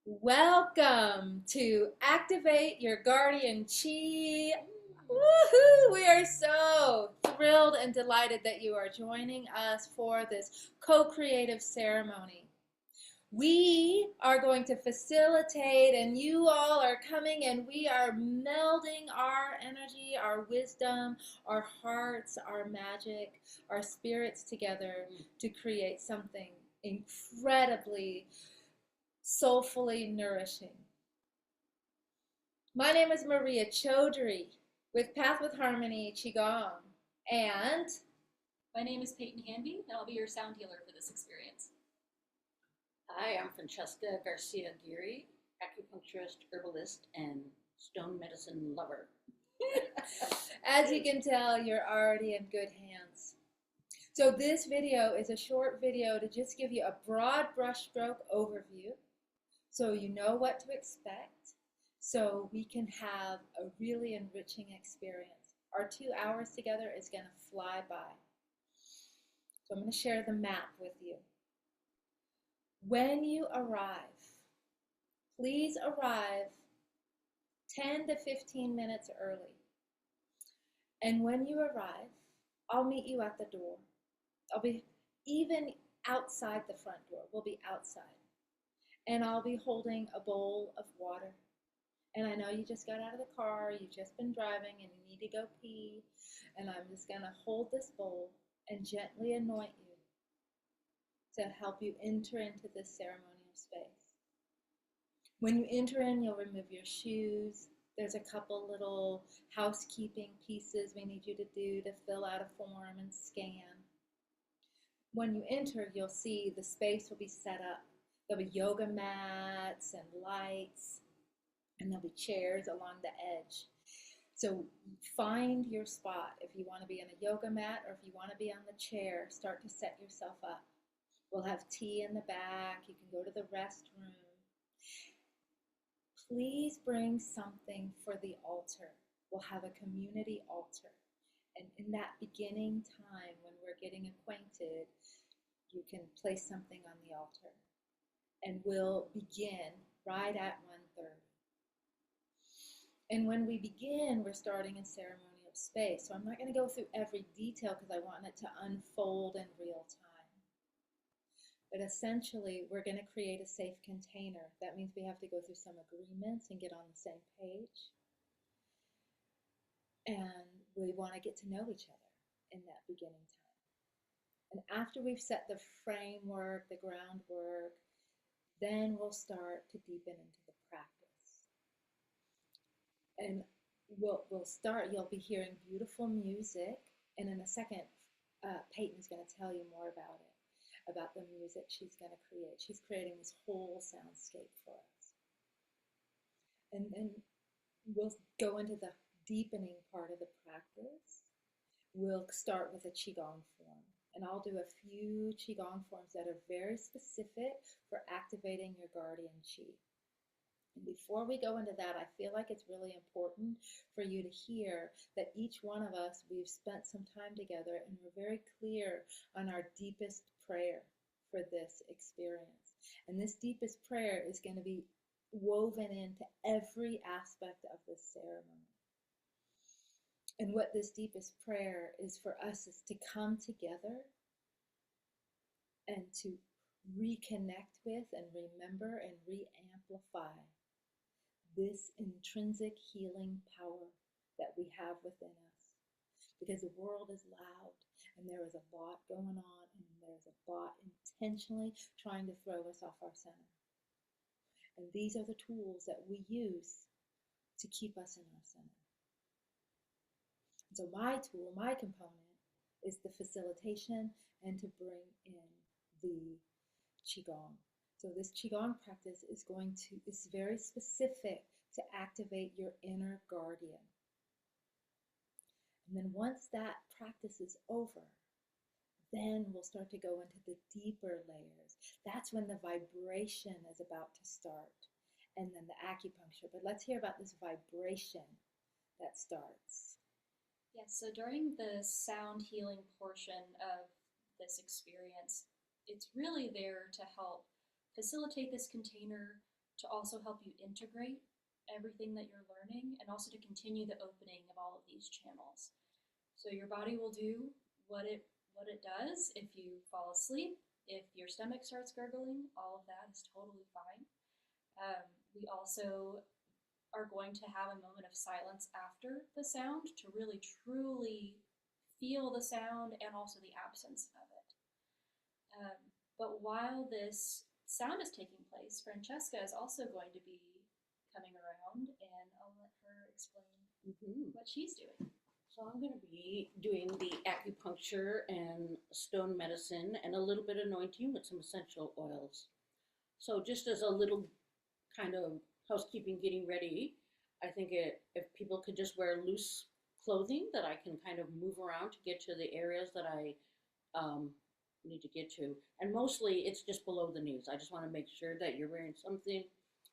Welcome to Activate Your Guardian Chi. Woohoo! We are so thrilled and delighted that you are joining us for this co-creative ceremony. We are going to facilitate, and you all are coming, and we are melding our energy, our wisdom, our hearts, our magic, our spirits together to create something incredibly soulfully nourishing. My name is Maria Chaudhry with Path with Harmony Qigong, and My name is Peyton Hanby, and I'll be your sound healer for this experience. Hi, I'm Francesca Garcia Geary, acupuncturist, herbalist, and stone medicine lover. as you can tell, you're already in good hands. So this video is a short video to just give you a broad brushstroke overview so you know what to expect, so we can have a really enriching experience. Our 2 hours together is going to fly by. So I'm going to share the map with you. When you arrive, please arrive 10 to 15 minutes early. And when you arrive, I'll meet you at the door. I'll be even outside the front door. We'll be outside. And I'll be holding a bowl of water. And I know you just got out of the car, you've just been driving, and you need to go pee. And I'm just going to hold this bowl and gently anoint you to help you enter into this ceremonial space. When you enter in, you'll remove your shoes. There's a couple little housekeeping pieces we need you to do to fill out a form and scan. When you enter, you'll see the space will be set up. There'll be yoga mats and lights, and there'll be chairs along the edge. So find your spot. If you want to be on a yoga mat or if you want to be on the chair, start to set yourself up. We'll have tea in the back. You can go to the restroom. Please bring something for the altar. We'll have a community altar. And in that beginning time when we're getting acquainted, you can place something on the altar. And we'll begin right at 1:30. And when we begin, we're starting in ceremonial space. So I'm not going to go through every detail because I want it to unfold in real time. But essentially, we're going to create a safe container. That means we have to go through some agreements and get on the same page. And we want to get to know each other in that beginning time. And after we've set the framework, the groundwork, then we'll start to deepen into the practice. And we'll start, you'll be hearing beautiful music. And in a second, Peyton's going to tell you more about the music she's going to create. She's creating this whole soundscape for us. And then we'll go into the deepening part of the practice. We'll start with a Qigong form. And I'll do a few Qigong forms that are very specific for activating your guardian Qi. And before we go into that, I feel like it's really important for you to hear that each one of us, we've spent some time together and we're very clear on our deepest prayer for this experience. And this deepest prayer is going to be woven into every aspect of this ceremony. And what this deepest prayer is for us is to come together and to reconnect with and remember and re-amplify this intrinsic healing power that we have within us. Because the world is loud and there is a lot going on and there's a lot intentionally trying to throw us off our center. And these are the tools that we use to keep us in our center. And so my tool, my component, is the facilitation and to bring in the Qigong. So this Qigong practice is very specific to activate your inner guardian. And then once that practice is over, then we'll start to go into the deeper layers. That's when the vibration is about to start, and then the acupuncture. But let's hear about this vibration that starts. Yes, so during the sound healing portion of this experience, it's really there to help facilitate this container to also help you integrate everything that you're learning and also to continue the opening of all of these channels. So your body will do what it does. If you fall asleep, if your stomach starts gurgling, all of that is totally fine. We also are going to have a moment of silence after the sound to really truly feel the sound and also the absence of it. But while this sound is taking place, Francesca is also going to be coming around, and I'll let her explain what she's doing. So I'm going to be doing the acupuncture and stone medicine and a little bit of anointing with some essential oils. So just as a little kind of housekeeping, getting ready, I think if people could just wear loose clothing that I can kind of move around to get to the areas that I need to get to. And mostly it's just below the knees. I just want to make sure that you're wearing something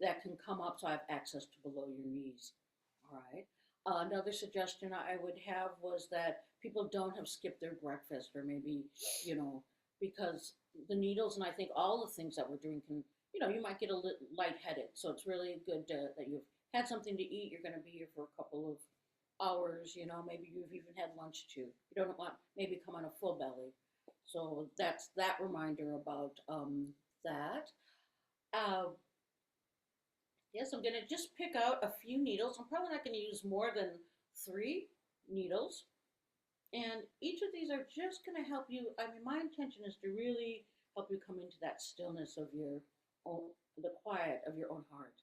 that can come up so I have access to below your knees. All right. Another suggestion I would have was that people don't have skipped their breakfast, or maybe, because the needles and I think all the things that we're doing can, you might get a little lightheaded. So it's really good that you've had something to eat. You're going to be here for a couple of hours, maybe you've even had lunch too. You don't want maybe come on a full belly. So that's that reminder about that. Yes, I'm going to just pick out a few needles. I'm probably not going to use more than 3 needles. And each of these are just going to help you. I mean, my intention is to really help you come into that stillness of your own, the quiet of your own heart,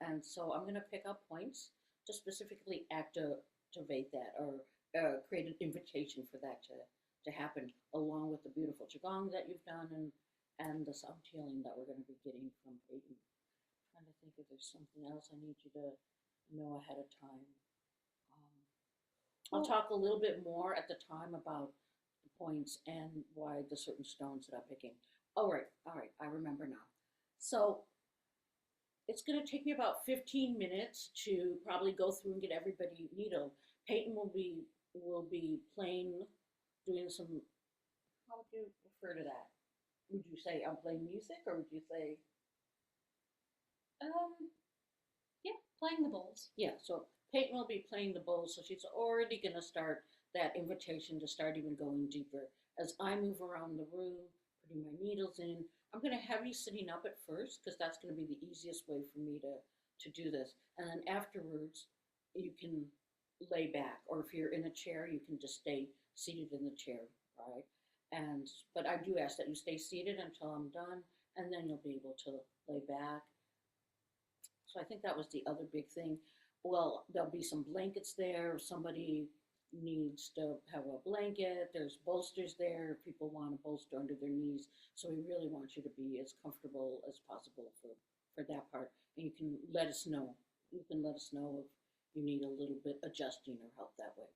And so I'm going to pick up points to specifically activate that, or create an invitation for that to happen, along with the beautiful qigong that you've done and the sound healing that we're going to be getting from Peyton. I'm trying to think if there's something else I need you to know ahead of time. I'll talk a little bit more at the time about the points and why the certain stones that I'm picking. All right, I remember now. So it's going to take me about 15 minutes to probably go through and get everybody needled. Peyton will be playing, doing some. How would you refer to that? Would you say I'm playing music, or would you say? Yeah, playing the bowls. Yeah, so Peyton will be playing the bowls, so she's already going to start that invitation to start even going deeper. As I move around the room, putting my needles in, I'm going to have you sitting up at first, because that's going to be the easiest way for me to do this. And then afterwards, you can lay back, or if you're in a chair, you can just stay seated in the chair, right? But I do ask that you stay seated until I'm done, and then you'll be able to lay back. So I think that was the other big thing. Well, there'll be some blankets there. If somebody needs to have a blanket, there's bolsters there if people want a bolster under their knees. So we really want you to be as comfortable as possible for that part. And you can let us know. You can let us know if you need a little bit adjusting or help that way.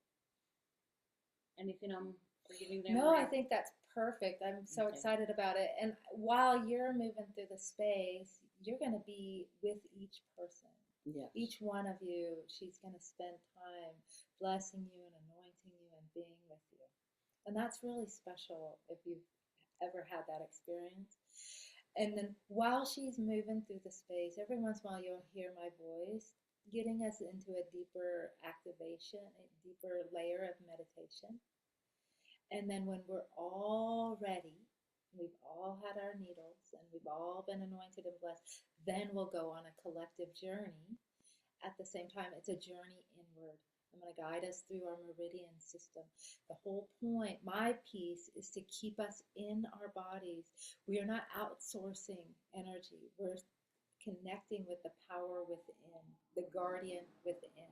Anything I'm forgetting there? No, I think that's perfect. I'm so excited about it. And while you're moving through the space, you're going to be with each person. Yes. Each one of you, she's going to spend time blessing you and anointing you and being with you. And that's really special if you've ever had that experience. And then while she's moving through the space, every once in a while you'll hear my voice getting us into a deeper activation, a deeper layer of meditation. And then when we're all ready, we've all had our needles and we've all been anointed and blessed, then we'll go on a collective journey. At the same time, it's a journey inward. I'm going to guide us through our meridian system. The whole point, my piece, is to keep us in our bodies. We are not outsourcing energy. We're connecting with the power within, the guardian within.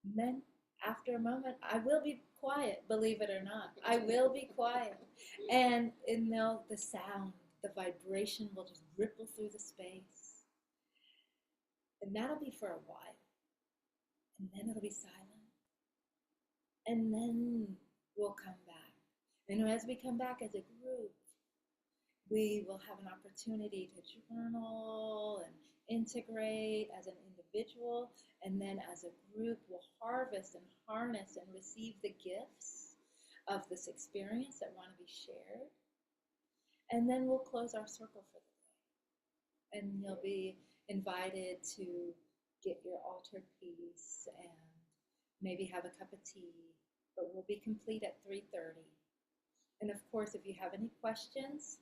And then after a moment, I will be quiet, believe it or not. I will be quiet. And the sound, the vibration will just ripple through the space. And that'll be for a while. And then it'll be silent. And then we'll come back. And as we come back as a group, we will have an opportunity to journal and integrate as an individual. And then as a group, we'll harvest and harness and receive the gifts of this experience that want to be shared. And then we'll close our circle for the day. and you'll be invited to get your altar piece and maybe have a cup of tea, but we'll be complete at 3:30. And of course, if you have any questions,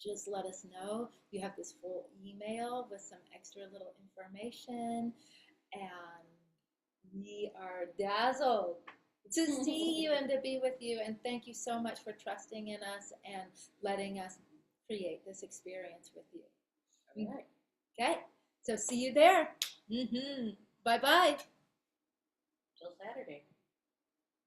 just let us know. You have this full email with some extra little information, and we are dazzled to see you and to be with you. And thank you so much for trusting in us and letting us create this experience with you. All right. Okay, so see you there. Bye-bye. Till Saturday.